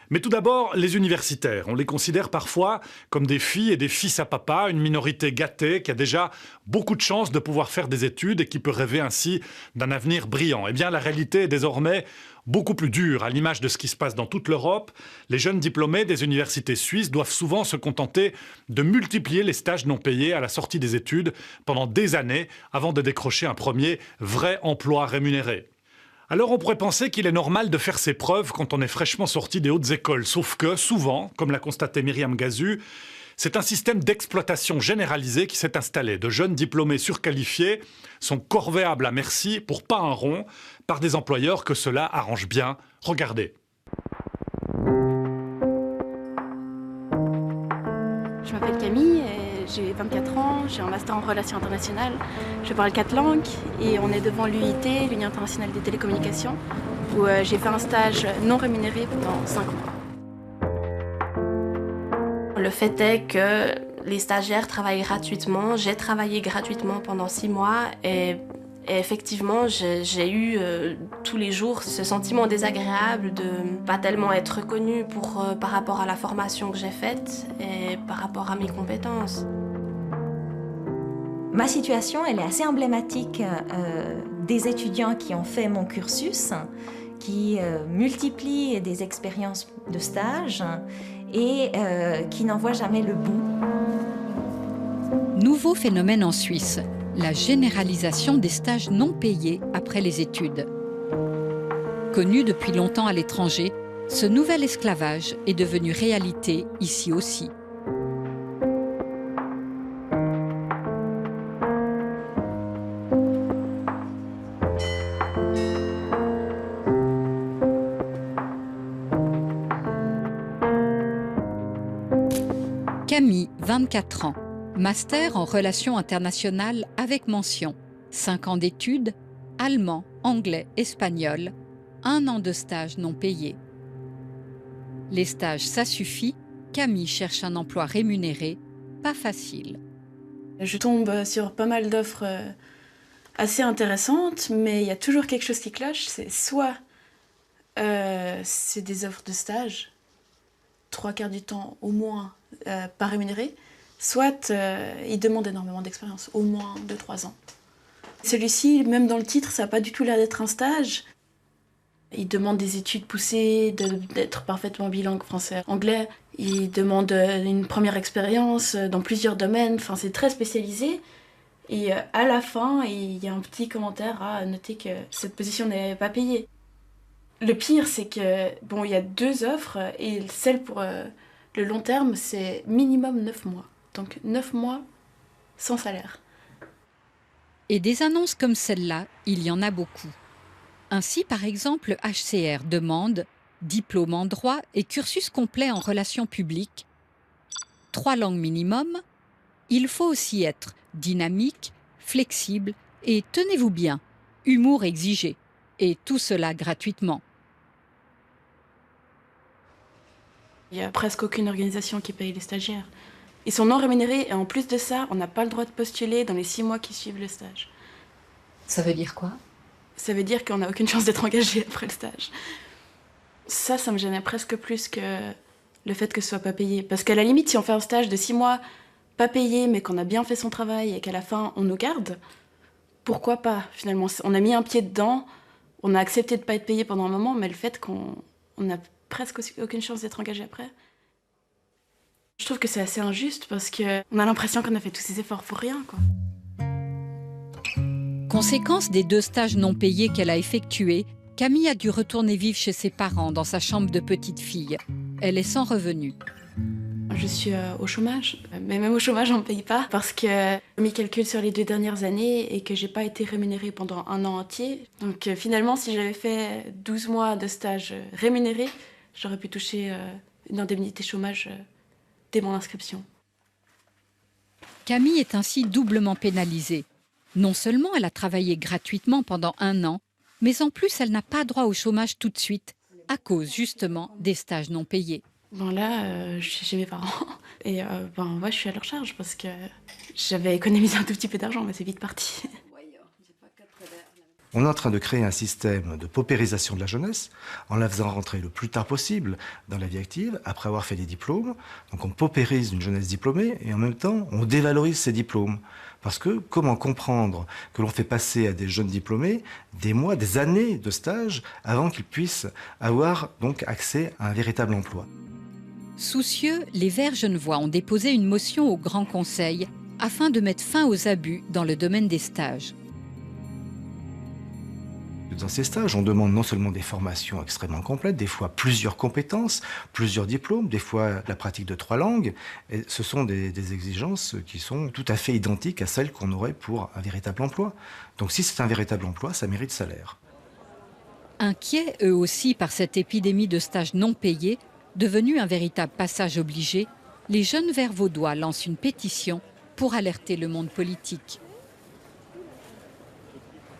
Mais tout d'abord, les universitaires. On les considère parfois comme des filles et des fils à papa, une minorité gâtée qui a déjà beaucoup de chances de pouvoir faire des études et qui peut rêver ainsi d'un avenir brillant. Eh bien, la réalité est désormais beaucoup plus dure, à l'image de ce qui se passe dans toute l'Europe. Les jeunes diplômés des universités suisses doivent souvent se contenter de multiplier les stages non payés à la sortie des études pendant des années avant de décrocher un premier vrai emploi rémunéré. Alors on pourrait penser qu'il est normal de faire ses preuves quand on est fraîchement sorti des hautes écoles, sauf que souvent, comme l'a constaté Myriam Gazu, c'est un système d'exploitation généralisé qui s'est installé. De jeunes diplômés surqualifiés sont corvéables à merci pour pas un rond par des employeurs que cela arrange bien. Regardez. Je m'appelle Camille, j'ai 24 ans, j'ai un master en relations internationales, je parle 4 langues et on est devant l'UIT, l'Union internationale des télécommunications, où j'ai fait un stage non rémunéré pendant 5 mois. Le fait est que les stagiaires travaillent gratuitement, j'ai travaillé gratuitement pendant 6 mois et effectivement j'ai eu tous les jours ce sentiment désagréable de pas tellement être reconnue par rapport à la formation que j'ai faite et par rapport à mes compétences. Ma situation, elle est assez emblématique des étudiants qui ont fait mon cursus, qui multiplient des expériences de stage et qui n'en voient jamais le bout. Nouveau phénomène en Suisse, la généralisation des stages non payés après les études. Connu depuis longtemps à l'étranger, ce nouvel esclavage est devenu réalité ici aussi. Camille, 24 ans, master en relations internationales avec mention, 5 ans d'études, allemand, anglais, espagnol, 1 an de stage non payé. Les stages, ça suffit, Camille cherche un emploi rémunéré, pas facile. Je tombe sur pas mal d'offres assez intéressantes, mais il y a toujours quelque chose qui cloche, c'est soit c'est des offres de stage, 3/4 du temps au moins pas rémunérées, soit ils demandent énormément d'expérience, au moins 2-3 ans. Celui-ci, même dans le titre, ça n'a pas du tout l'air d'être un stage. Il demande des études poussées, d'être parfaitement bilingue français-anglais. Il demande une première expérience dans plusieurs domaines. Enfin, c'est très spécialisé. Et à la fin, il y a un petit commentaire à noter que cette position n'est pas payée. Le pire, c'est que bon, il y a 2 offres et celle pour le long terme, c'est minimum 9 mois. Donc 9 mois sans salaire. Et des annonces comme celle-là, il y en a beaucoup. Ainsi, par exemple, HCR demande diplôme en droit et cursus complet en relations publiques, 3 langues minimum. Il faut aussi être dynamique, flexible et, tenez-vous bien, humour exigé. Et tout cela gratuitement. Il n'y a presque aucune organisation qui paye les stagiaires. Ils sont non rémunérés et en plus de ça, on n'a pas le droit de postuler dans les 6 mois qui suivent le stage. Ça veut dire quoi? Ça veut dire qu'on n'a aucune chance d'être engagé après le stage. Ça me gênait presque plus que le fait que ce soit pas payé. Parce qu'à la limite, si on fait un stage de 6 mois pas payé, mais qu'on a bien fait son travail et qu'à la fin, on nous garde, pourquoi pas, finalement? On a mis un pied dedans, on a accepté de pas être payé pendant un moment, mais le fait qu'on n'a presque aucune chance d'être engagé après, je trouve que c'est assez injuste parce qu'on a l'impression qu'on a fait tous ces efforts pour rien, quoi. Conséquence des 2 stages non payés qu'elle a effectués, Camille a dû retourner vivre chez ses parents dans sa chambre de petite fille. Elle est sans revenu. Je suis au chômage, mais même au chômage on ne me paye pas parce que j'ai mis calcul sur les 2 dernières années et que j'ai pas été rémunérée pendant 1 an entier. Donc finalement, si j'avais fait 12 mois de stage rémunéré, j'aurais pu toucher une indemnité chômage dès mon inscription. Camille est ainsi doublement pénalisée. Non seulement elle a travaillé gratuitement pendant 1 an, mais en plus elle n'a pas droit au chômage tout de suite, à cause justement des stages non payés. Bon là, je suis chez mes parents et moi je suis à leur charge parce que j'avais économisé un tout petit peu d'argent, mais c'est vite parti. On est en train de créer un système de paupérisation de la jeunesse en la faisant rentrer le plus tard possible dans la vie active, après avoir fait des diplômes. Donc on paupérise une jeunesse diplômée et en même temps on dévalorise ses diplômes. Parce que comment comprendre que l'on fait passer à des jeunes diplômés des mois, des années de stage avant qu'ils puissent avoir donc accès à un véritable emploi. Soucieux, les Verts genevois ont déposé une motion au Grand Conseil afin de mettre fin aux abus dans le domaine des stages. Dans ces stages, on demande non seulement des formations extrêmement complètes, des fois plusieurs compétences, plusieurs diplômes, des fois la pratique de 3 langues. Et ce sont des exigences qui sont tout à fait identiques à celles qu'on aurait pour un véritable emploi. Donc si c'est un véritable emploi, ça mérite salaire. Inquiets eux aussi par cette épidémie de stages non payés, devenue un véritable passage obligé, les jeunes Verts vaudois lancent une pétition pour alerter le monde politique.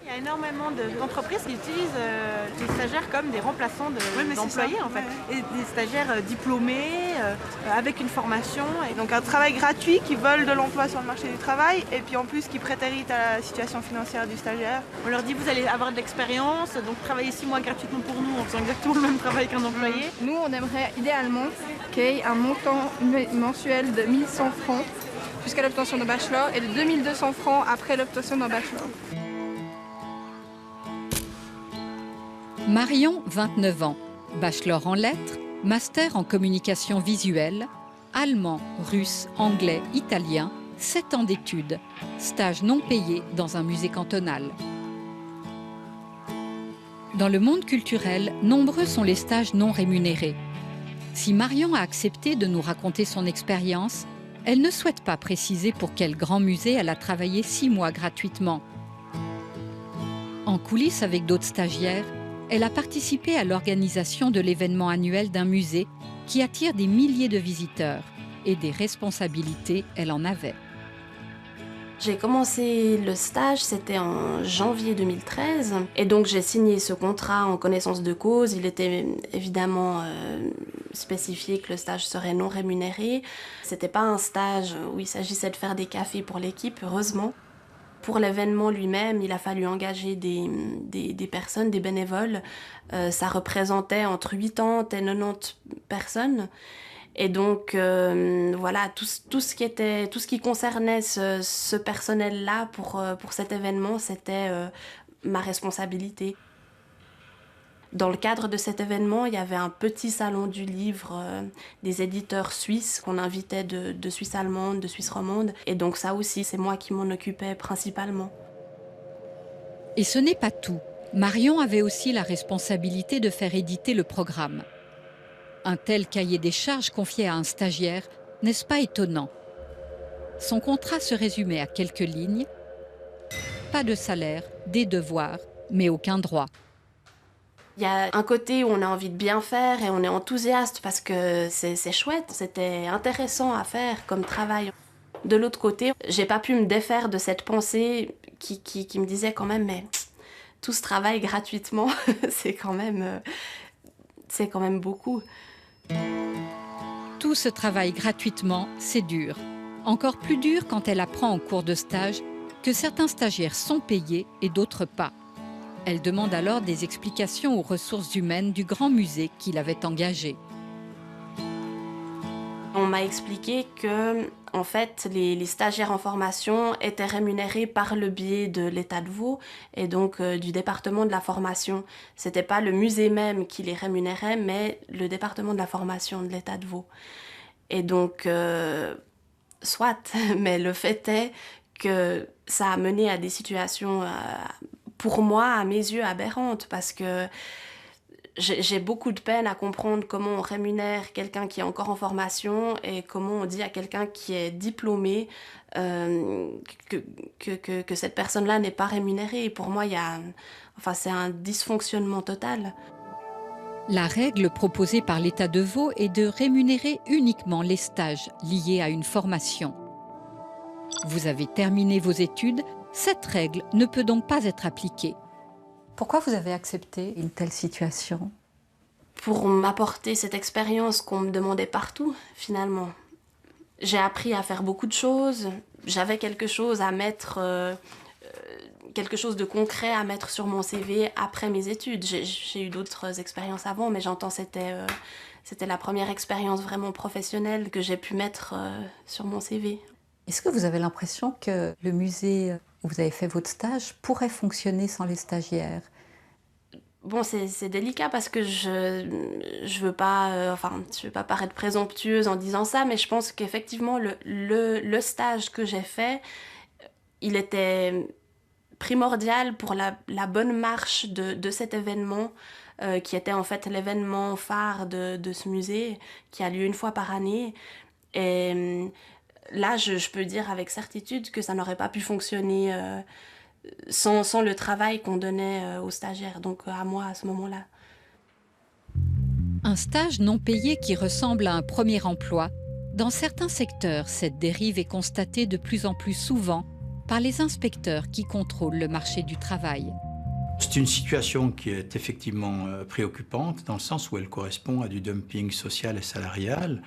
Il y a énormément d'entreprises qui utilisent les stagiaires comme des remplaçants d'employés en fait. Et des stagiaires diplômés, avec une formation. Et donc un travail gratuit qui vole de l'emploi sur le marché du travail et puis en plus qui prétérite à la situation financière du stagiaire. On leur dit vous allez avoir de l'expérience, donc travaillez 6 mois gratuitement pour nous en faisant exactement le même travail qu'un employé. Nous on aimerait idéalement qu'il y ait un montant mensuel de 1 100 francs jusqu'à l'obtention d'un bachelor et de 2 200 francs après l'obtention d'un bachelor. Marion, 29 ans, bachelor en lettres, master en communication visuelle, allemand, russe, anglais, italien, 7 ans d'études, stage non payé dans un musée cantonal. Dans le monde culturel, nombreux sont les stages non rémunérés. Si Marion a accepté de nous raconter son expérience, elle ne souhaite pas préciser pour quel grand musée elle a travaillé 6 mois gratuitement. En coulisses avec d'autres stagiaires, elle a participé à l'organisation de l'événement annuel d'un musée qui attire des milliers de visiteurs. Et des responsabilités, elle en avait. J'ai commencé le stage, c'était en janvier 2013. Et donc j'ai signé ce contrat en connaissance de cause. Il était évidemment spécifié que le stage serait non rémunéré. C'était pas un stage où il s'agissait de faire des cafés pour l'équipe, heureusement. Pour l'événement lui-même, il a fallu engager des personnes, des bénévoles. Ça représentait entre 80 et 90 personnes. Et donc, voilà, tout ce qui concernait ce personnel-là pour cet événement, c'était ma responsabilité. Dans le cadre de cet événement, il y avait un petit salon du livre des éditeurs suisses qu'on invitait de Suisse allemande, de Suisse romande. Et donc ça aussi, c'est moi qui m'en occupais principalement. Et ce n'est pas tout. Marion avait aussi la responsabilité de faire éditer le programme. Un tel cahier des charges confié à un stagiaire, n'est-ce pas étonnant? Son contrat se résumait à quelques lignes. Pas de salaire, des devoirs, mais aucun droit. Il y a un côté où on a envie de bien faire et on est enthousiaste parce que c'est chouette, c'était intéressant à faire comme travail. De l'autre côté, j'ai pas pu me défaire de cette pensée qui me disait quand même, mais tout ce travail gratuitement, c'est quand même beaucoup. Tout ce travail gratuitement, c'est dur. Encore plus dur quand elle apprend en cours de stage que certains stagiaires sont payés et d'autres pas. Elle demande alors des explications aux ressources humaines du grand musée qui l'avait engagée. On m'a expliqué que, en fait, les stagiaires en formation étaient rémunérés par le biais de l'État de Vaud et donc du département de la formation. C'était pas le musée même qui les rémunérait, mais le département de la formation de l'État de Vaud. Et donc, soit, mais le fait est que ça a mené à des situations, pour moi, à mes yeux, aberrantes, parce que j'ai beaucoup de peine à comprendre comment on rémunère quelqu'un qui est encore en formation et comment on dit à quelqu'un qui est diplômé que cette personne-là n'est pas rémunérée. Et pour moi, c'est un dysfonctionnement total. La règle proposée par l'État de Vaud est de rémunérer uniquement les stages liés à une formation. Vous avez terminé vos études, cette règle ne peut donc pas être appliquée. Pourquoi vous avez accepté une telle situation? Pour m'apporter cette expérience qu'on me demandait partout, finalement. J'ai appris à faire beaucoup de choses. J'avais quelque chose à mettre quelque chose de concret à mettre sur mon CV après mes études. J'ai eu d'autres expériences avant, mais j'entends c'était la première expérience vraiment professionnelle que j'ai pu mettre sur mon CV. Est-ce que vous avez l'impression que le musée où vous avez fait votre stage pourrait fonctionner sans les stagiaires? Bon, c'est délicat parce que je veux pas paraître présomptueuse en disant ça, mais je pense qu'effectivement, le stage que j'ai fait, il était primordial pour la bonne marche de cet événement, qui était en fait l'événement phare de ce musée, qui a lieu une fois par année. Et là, je peux dire avec certitude que ça n'aurait pas pu fonctionner sans le travail qu'on donnait aux stagiaires, donc à moi à ce moment-là. Un stage non payé qui ressemble à un premier emploi. Dans certains secteurs, cette dérive est constatée de plus en plus souvent par les inspecteurs qui contrôlent le marché du travail. C'est une situation qui est effectivement préoccupante dans le sens où elle correspond à du dumping social et salarial.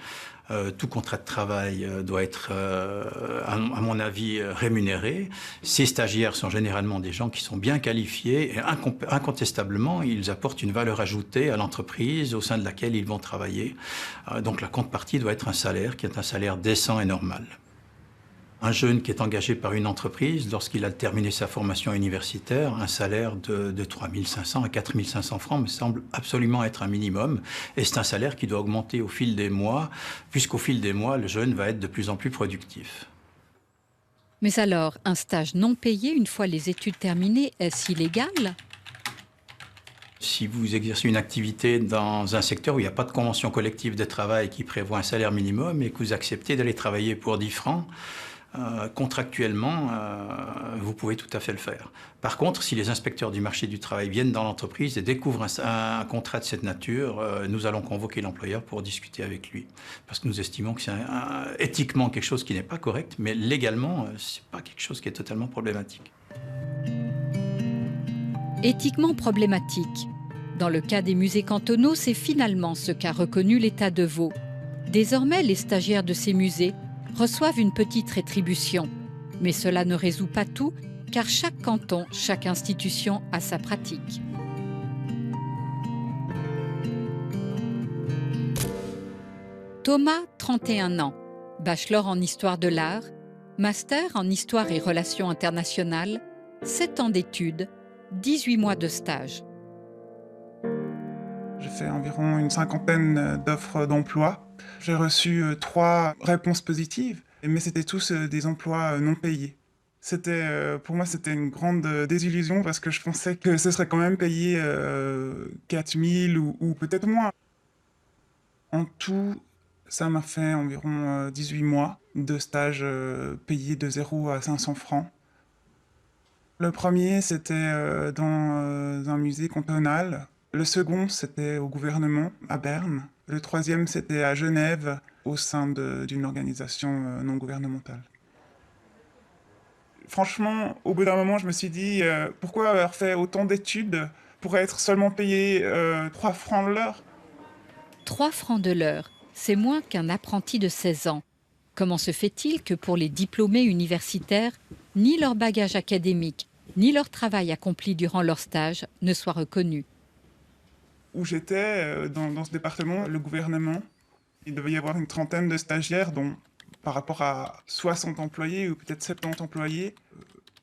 Tout contrat de travail doit être, à mon avis, rémunéré. Ces stagiaires sont généralement des gens qui sont bien qualifiés et incontestablement, ils apportent une valeur ajoutée à l'entreprise au sein de laquelle ils vont travailler. Donc la contrepartie doit être un salaire qui est un salaire décent et normal. Un jeune qui est engagé par une entreprise, lorsqu'il a terminé sa formation universitaire, un salaire de 3 500 à 4 500 francs me semble absolument être un minimum. Et c'est un salaire qui doit augmenter au fil des mois, puisqu'au fil des mois, le jeune va être de plus en plus productif. Mais alors, un stage non payé une fois les études terminées, est-ce illégal ? Si vous exercez une activité dans un secteur où il n'y a pas de convention collective de travail qui prévoit un salaire minimum et que vous acceptez d'aller travailler pour 10 francs, contractuellement, vous pouvez tout à fait le faire. Par contre, si les inspecteurs du marché du travail viennent dans l'entreprise et découvrent un contrat de cette nature, nous allons convoquer l'employeur pour discuter avec lui. Parce que nous estimons que c'est éthiquement quelque chose qui n'est pas correct, mais légalement, ce n'est pas quelque chose qui est totalement problématique. Éthiquement problématique. Dans le cas des musées cantonaux, c'est finalement ce qu'a reconnu l'État de Vaud. Désormais, les stagiaires de ces musées reçoivent une petite rétribution. Mais cela ne résout pas tout, car chaque canton, chaque institution a sa pratique. Thomas, 31 ans, bachelor en histoire de l'art, master en histoire et relations internationales, 7 ans d'études, 18 mois de stage. J'ai fait environ une 50aine d'offres d'emploi. J'ai reçu 3 réponses positives, mais c'était tous des emplois non payés. Pour moi, c'était une grande désillusion parce que je pensais que ce serait quand même payé 4 000 ou peut-être moins. En tout, ça m'a fait environ 18 mois de stage payé de 0 à 500 francs. Le premier, c'était dans un musée cantonal. Le second, c'était au gouvernement, à Berne. Le troisième, c'était à Genève, au sein d'une organisation non gouvernementale. Franchement, au bout d'un moment, je me suis dit, pourquoi avoir fait autant d'études pour être seulement payé 3 francs de l'heure ? 3 francs de l'heure, c'est moins qu'un apprenti de 16 ans. Comment se fait-il que pour les diplômés universitaires, ni leur bagage académique, ni leur travail accompli durant leur stage ne soient reconnus ? Où j'étais, dans ce département, le gouvernement, il devait y avoir une 30aine de stagiaires, dont par rapport à 60 employés ou peut-être 70 employés,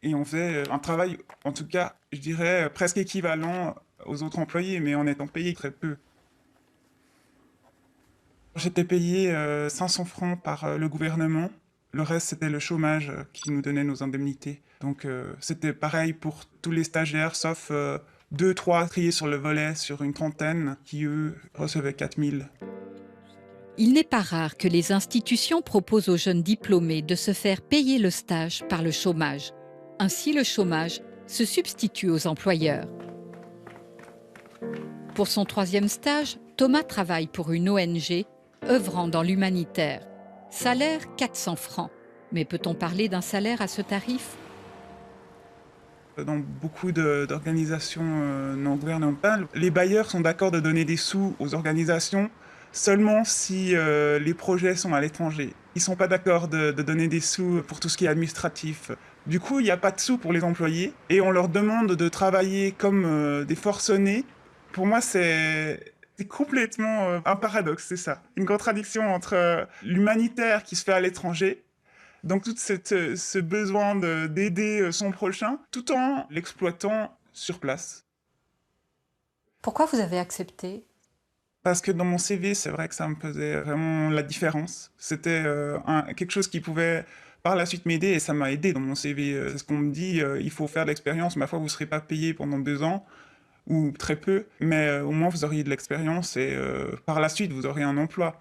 et on faisait un travail, en tout cas, je dirais, presque équivalent aux autres employés, mais en étant payé très peu. J'étais payé 500 francs par le gouvernement. Le reste, c'était le chômage qui nous donnait nos indemnités. Donc c'était pareil pour tous les stagiaires, sauf 2-3 triés sur le volet sur une 30aine qui, eux, recevaient 4 000. Il n'est pas rare que les institutions proposent aux jeunes diplômés de se faire payer le stage par le chômage. Ainsi, le chômage se substitue aux employeurs. Pour son 3e stage, Thomas travaille pour une ONG œuvrant dans l'humanitaire. Salaire 400 francs. Mais peut-on parler d'un salaire à ce tarif ? Dans beaucoup d'organisations non gouvernementales, les bailleurs sont d'accord de donner des sous aux organisations seulement si les projets sont à l'étranger. Ils ne sont pas d'accord de donner des sous pour tout ce qui est administratif. Du coup, il n'y a pas de sous pour les employés et on leur demande de travailler comme des forcenés. Pour moi, c'est complètement un paradoxe, c'est ça. Une contradiction entre l'humanitaire qui se fait à l'étranger, donc tout ce besoin d'aider son prochain, tout en l'exploitant sur place. Pourquoi vous avez accepté ? Parce que dans mon CV, c'est vrai que ça me faisait vraiment la différence. C'était quelque chose qui pouvait par la suite m'aider et ça m'a aidé dans mon CV. C'est ce qu'on me dit, il faut faire de l'expérience. Ma foi, vous ne serez pas payé pendant 2 ans ou très peu, mais au moins vous auriez de l'expérience et par la suite, vous aurez un emploi.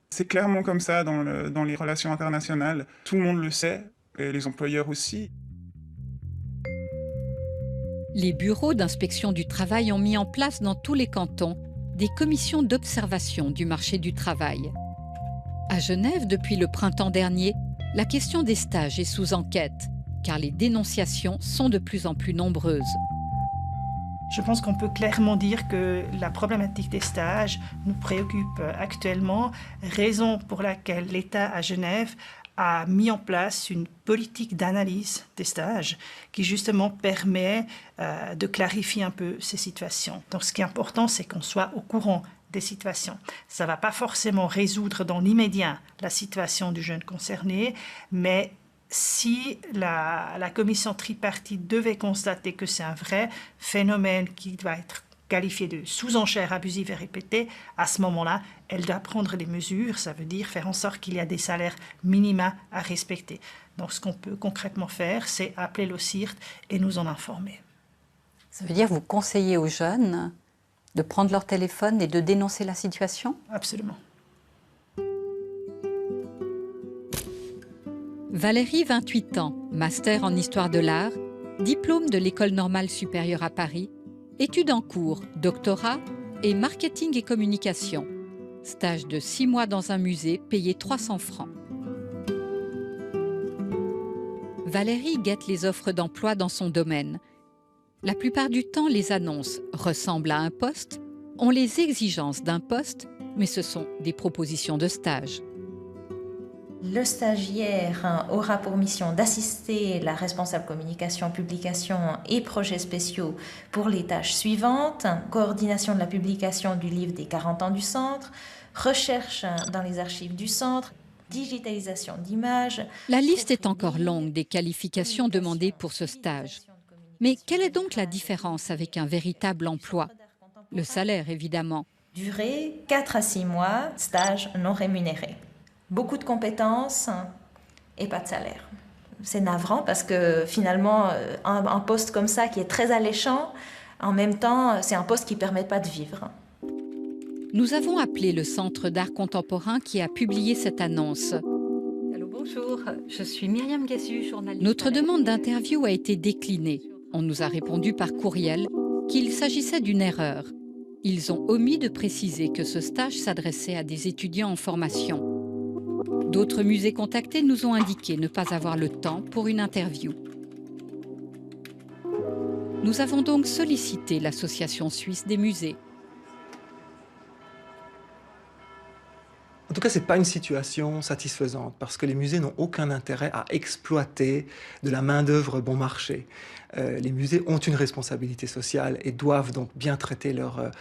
C'est clairement comme ça dans les relations internationales. Tout le monde le sait, et les employeurs aussi. Les bureaux d'inspection du travail ont mis en place dans tous les cantons des commissions d'observation du marché du travail. À Genève, depuis le printemps dernier, la question des stages est sous enquête, car les dénonciations sont de plus en plus nombreuses. Je pense qu'on peut clairement dire que la problématique des stages nous préoccupe actuellement, raison pour laquelle l'État à Genève a mis en place une politique d'analyse des stages qui justement permet de clarifier un peu ces situations. Donc ce qui est important, c'est qu'on soit au courant des situations. Ça ne va pas forcément résoudre dans l'immédiat la situation du jeune concerné, mais si la commission tripartite devait constater que c'est un vrai phénomène qui doit être qualifié de sous-enchère abusive et répétée, à ce moment-là, elle doit prendre des mesures, ça veut dire faire en sorte qu'il y a des salaires minima à respecter. Donc ce qu'on peut concrètement faire, c'est appeler l'OCIRT et nous en informer. Ça veut dire que vous conseillez aux jeunes de prendre leur téléphone et de dénoncer la situation ? Absolument. Valérie, 28 ans, master en histoire de l'art, diplôme de l'École normale supérieure à Paris, études en cours, doctorat et marketing et communication. Stage de 6 mois dans un musée, payé 300 francs. Valérie guette les offres d'emploi dans son domaine. La plupart du temps, les annonces ressemblent à un poste, ont les exigences d'un poste, mais ce sont des propositions de stage. Le stagiaire aura pour mission d'assister la responsable communication, publication et projets spéciaux pour les tâches suivantes: coordination de la publication du livre des 40 ans du centre, recherche dans les archives du centre, digitalisation d'images. La liste est encore longue des qualifications demandées pour ce stage. Mais quelle est donc la différence avec un véritable emploi? Le salaire, évidemment. Durée 4 à 6 mois, stage non rémunéré. Beaucoup de compétences et pas de salaire. C'est navrant parce que finalement, un poste comme ça qui est très alléchant, en même temps, c'est un poste qui ne permet pas de vivre. Nous avons appelé le Centre d'art contemporain qui a publié cette annonce. Allô, bonjour, je suis Myriam Gassu, journaliste. Notre demande d'interview a été déclinée. On nous a répondu par courriel qu'il s'agissait d'une erreur. Ils ont omis de préciser que ce stage s'adressait à des étudiants en formation. D'autres musées contactés nous ont indiqué ne pas avoir le temps pour une interview. Nous avons donc sollicité l'Association suisse des musées. En tout cas, ce n'est pas une situation satisfaisante parce que les musées n'ont aucun intérêt à exploiter de la main-d'œuvre bon marché. Les musées ont une responsabilité sociale et doivent donc bien traiter leurs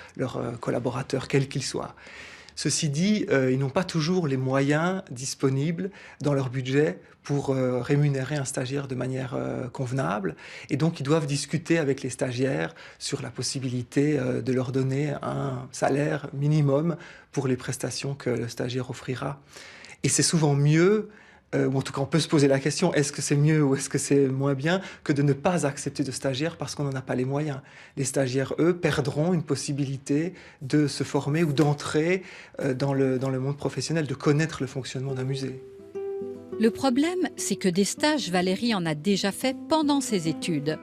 collaborateurs, quels qu'ils soient. Ceci dit, ils n'ont pas toujours les moyens disponibles dans leur budget pour rémunérer un stagiaire de manière convenable. Et donc, ils doivent discuter avec les stagiaires sur la possibilité de leur donner un salaire minimum pour les prestations que le stagiaire offrira. Et c'est souvent mieux, ou en tout cas on peut se poser la question, est-ce que c'est mieux ou est-ce que c'est moins bien que de ne pas accepter de stagiaires parce qu'on n'en a pas les moyens. Les stagiaires, eux, perdront une possibilité de se former ou d'entrer dans le monde professionnel, de connaître le fonctionnement d'un musée. Le problème, c'est que des stages, Valérie en a déjà fait pendant ses études.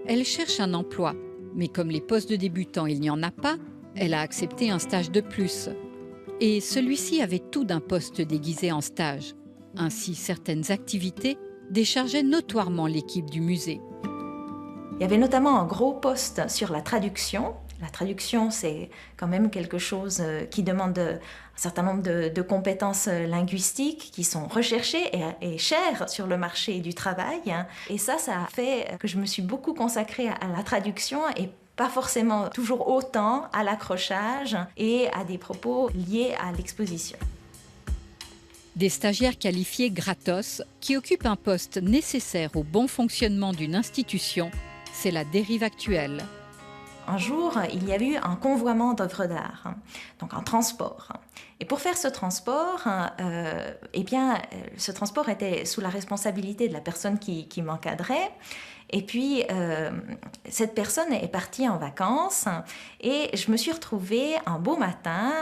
Elle cherche un emploi, mais comme les postes de débutants, il n'y en a pas, elle a accepté un stage de plus. Et celui-ci avait tout d'un poste déguisé en stage. Ainsi, certaines activités déchargeaient notoirement l'équipe du musée. Il y avait notamment un gros poste sur la traduction La traduction, c'est quand même quelque chose qui demande un certain nombre de compétences linguistiques qui sont recherchées et chères sur le marché du travail. Et ça a fait que je me suis beaucoup consacrée à la traduction et pas forcément toujours autant à l'accrochage et à des propos liés à l'exposition. Des stagiaires qualifiés gratos qui occupent un poste nécessaire au bon fonctionnement d'une institution, c'est la dérive actuelle. Un jour, il y a eu un convoiement d'œuvres d'art, donc un transport. Et pour faire ce transport, ce transport était sous la responsabilité de la personne qui m'encadrait. Et puis, cette personne est partie en vacances et je me suis retrouvée un beau matin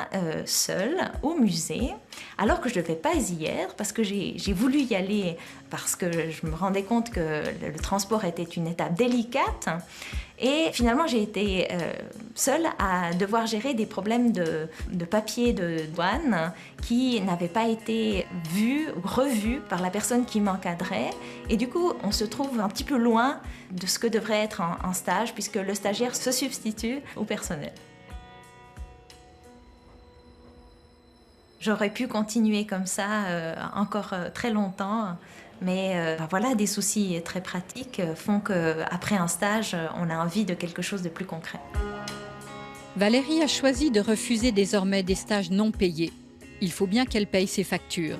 seule au musée, alors que je ne devais pas y être parce que j'ai voulu y aller parce que je me rendais compte que le transport était une étape délicate. Et finalement, j'ai été seule à devoir gérer des problèmes de papier de douane qui n'avaient pas été vus ou revus par la personne qui m'encadrait. Et du coup, on se trouve un petit peu loin de ce que devrait être un stage, puisque le stagiaire se substitue au personnel. J'aurais pu continuer comme ça encore très longtemps. Mais voilà, des soucis très pratiques font qu'après un stage, on a envie de quelque chose de plus concret. Valérie a choisi de refuser désormais des stages non payés. Il faut bien qu'elle paye ses factures.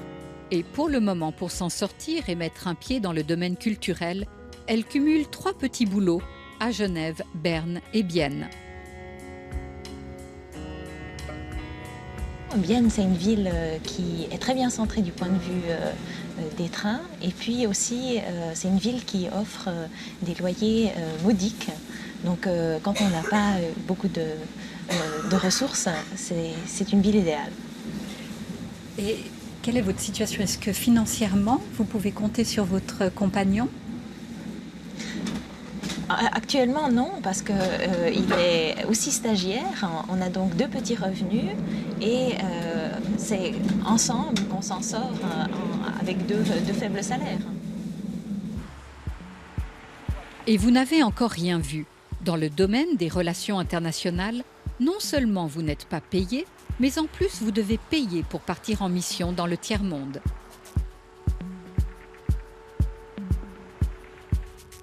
Et pour le moment, pour s'en sortir et mettre un pied dans le domaine culturel, elle cumule 3 petits boulots à Genève, Berne et Bienne. Bienne, c'est une ville qui est très bien centrée du point de vue des trains. Et puis aussi, c'est une ville qui offre des loyers modiques. Donc, quand on n'a pas beaucoup de ressources, c'est une ville idéale. Et quelle est votre situation? Est-ce que financièrement, vous pouvez compter sur votre compagnon? Actuellement, non, parce qu'il est aussi stagiaire. On a donc 2 petits revenus et c'est ensemble qu'on s'en sort avec deux faibles salaires. Et vous n'avez encore rien vu. Dans le domaine des relations internationales, non seulement vous n'êtes pas payé, mais en plus vous devez payer pour partir en mission dans le tiers-monde.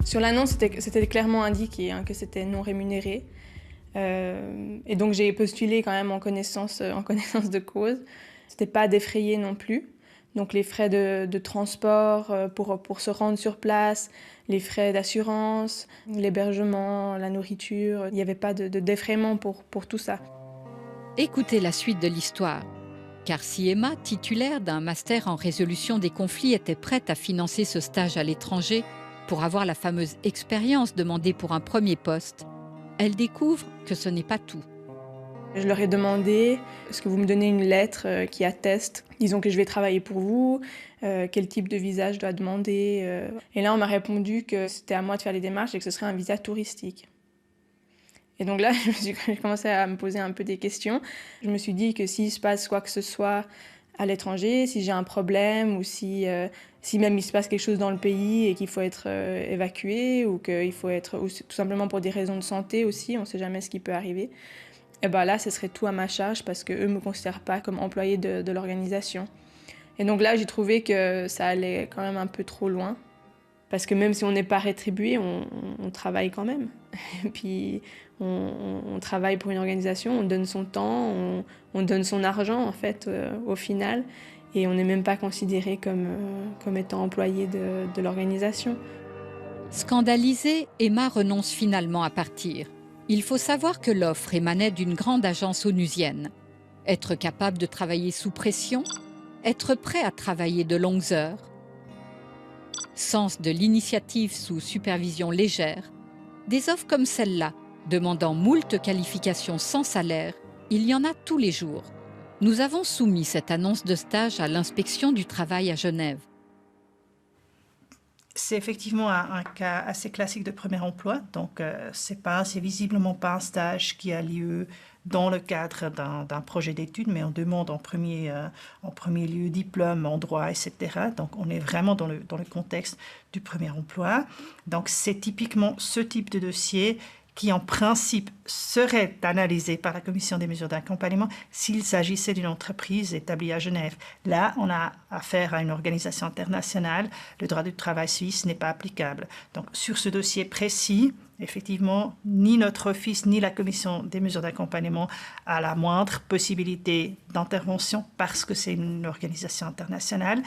Sur l'annonce, c'était clairement indiqué que c'était non rémunéré. Et donc j'ai postulé quand même en connaissance de cause. C'était pas défrayé non plus. Donc les frais de transport pour se rendre sur place, les frais d'assurance, l'hébergement, la nourriture, il n'y avait pas de défraiement pour tout ça. Écoutez la suite de l'histoire. Car si Emma, titulaire d'un master en résolution des conflits, était prête à financer ce stage à l'étranger pour avoir la fameuse expérience demandée pour un premier poste, elle découvre que ce n'est pas tout. Je leur ai demandé, est-ce que vous me donnez une lettre qui atteste, disons que je vais travailler pour vous, quel type de visa je dois demander. Et là, on m'a répondu que c'était à moi de faire les démarches et que ce serait un visa touristique. Et donc là, j'ai commencé à me poser un peu des questions. Je me suis dit que s'il se passe quoi que ce soit à l'étranger, si j'ai un problème ou si même il se passe quelque chose dans le pays et qu'il faut être évacué ou qu'il faut être ou tout simplement pour des raisons de santé aussi, on ne sait jamais ce qui peut arriver. Et ben là, ce serait tout à ma charge parce qu'eux ne me considèrent pas comme employé de l'organisation. Et donc là, j'ai trouvé que ça allait quand même un peu trop loin. Parce que même si on n'est pas rétribué, on travaille quand même. Et puis, on travaille pour une organisation, on donne son temps, on donne son argent, en fait, au final. Et on n'est même pas considéré comme étant employé de l'organisation. Scandalisée, Emma renonce finalement à partir. Il faut savoir que l'offre émanait d'une grande agence onusienne. Être capable de travailler sous pression, être prêt à travailler de longues heures, sens de l'initiative sous supervision légère, des offres comme celle-là, demandant moult qualifications sans salaire, il y en a tous les jours. Nous avons soumis cette annonce de stage à l'inspection du travail à Genève. C'est effectivement un cas assez classique de premier emploi. Donc, c'est visiblement pas un stage qui a lieu dans le cadre d'un projet d'études, mais on demande en premier lieu diplôme en droit, etc. Donc, on est vraiment dans le contexte du premier emploi. Donc, c'est typiquement ce type de dossier qui en principe serait analysé par la commission des mesures d'accompagnement s'il s'agissait d'une entreprise établie à Genève. Là, on a affaire à une organisation internationale, le droit du travail suisse n'est pas applicable. Donc sur ce dossier précis, effectivement, ni notre office ni la commission des mesures d'accompagnement a la moindre possibilité d'intervention parce que c'est une organisation internationale.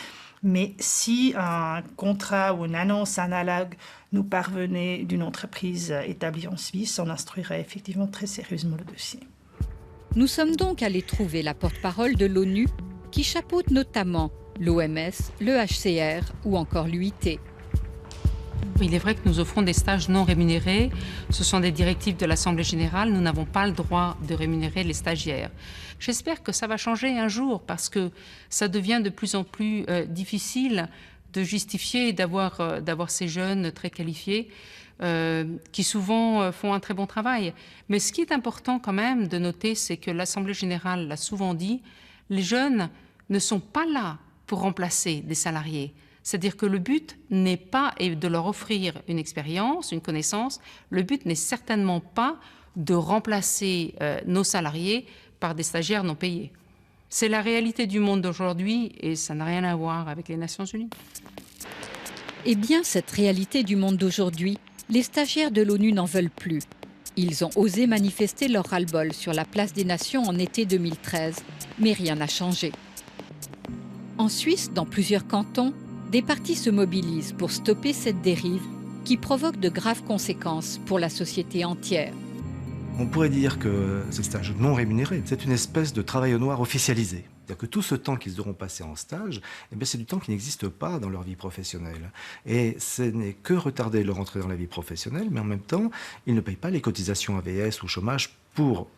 Mais si un contrat ou une annonce analogue nous parvenait d'une entreprise établie en Suisse, on instruirait effectivement très sérieusement le dossier. Nous sommes donc allés trouver la porte-parole de l'ONU qui chapeaute notamment l'OMS, le HCR ou encore l'UIT. Il est vrai que nous offrons des stages non rémunérés. Ce sont des directives de l'Assemblée générale. Nous n'avons pas le droit de rémunérer les stagiaires. J'espère que ça va changer un jour parce que ça devient de plus en plus difficile de justifier d'avoir ces jeunes très qualifiés qui souvent font un très bon travail. Mais ce qui est important quand même de noter, c'est que l'Assemblée générale l'a souvent dit, les jeunes ne sont pas là pour remplacer des salariés. C'est-à-dire que le but n'est pas de leur offrir une expérience, une connaissance. Le but n'est certainement pas de remplacer nos salariés par des stagiaires non payés. C'est la réalité du monde d'aujourd'hui et ça n'a rien à voir avec les Nations Unies. Eh bien, cette réalité du monde d'aujourd'hui, les stagiaires de l'ONU n'en veulent plus. Ils ont osé manifester leur ras-le-bol sur la place des Nations en été 2013, mais rien n'a changé. En Suisse, dans plusieurs cantons, des partis se mobilisent pour stopper cette dérive qui provoque de graves conséquences pour la société entière. On pourrait dire que ces stages non rémunérés, c'est une espèce de travail au noir officialisé. C'est-à-dire que tout ce temps qu'ils auront passé en stage, c'est du temps qui n'existe pas dans leur vie professionnelle. Et ce n'est que retarder leur entrée dans la vie professionnelle, mais en même temps, ils ne payent pas les cotisations AVS ou chômage pour,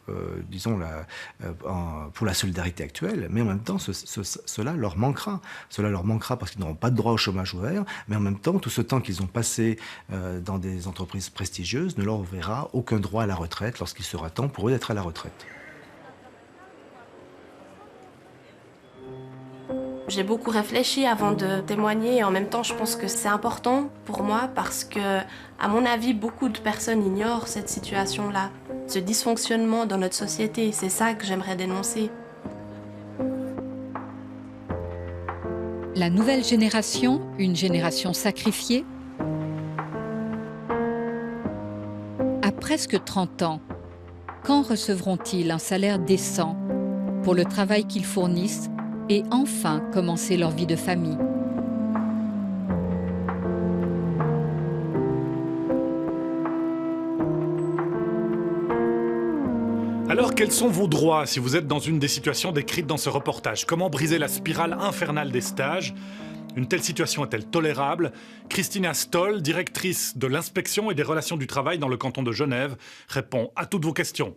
pour la solidarité actuelle, mais en même temps, cela leur manquera. Cela leur manquera parce qu'ils n'auront pas de droit au chômage ouvert, mais en même temps, tout ce temps qu'ils ont passé dans des entreprises prestigieuses ne leur ouvrira aucun droit à la retraite lorsqu'il sera temps pour eux d'être à la retraite. J'ai beaucoup réfléchi avant de témoigner et en même temps je pense que c'est important pour moi parce que, à mon avis, beaucoup de personnes ignorent cette situation-là, ce dysfonctionnement dans notre société. C'est ça que j'aimerais dénoncer. La nouvelle génération, une génération sacrifiée, à presque 30 ans, quand recevront-ils un salaire décent pour le travail qu'ils fournissent et enfin commencer leur vie de famille? Alors, quels sont vos droits si vous êtes dans une des situations décrites dans ce reportage? Comment briser la spirale infernale des stages? Une telle situation est-elle tolérable? Christina Stoll, directrice de l'inspection et des relations du travail dans le canton de Genève, répond à toutes vos questions.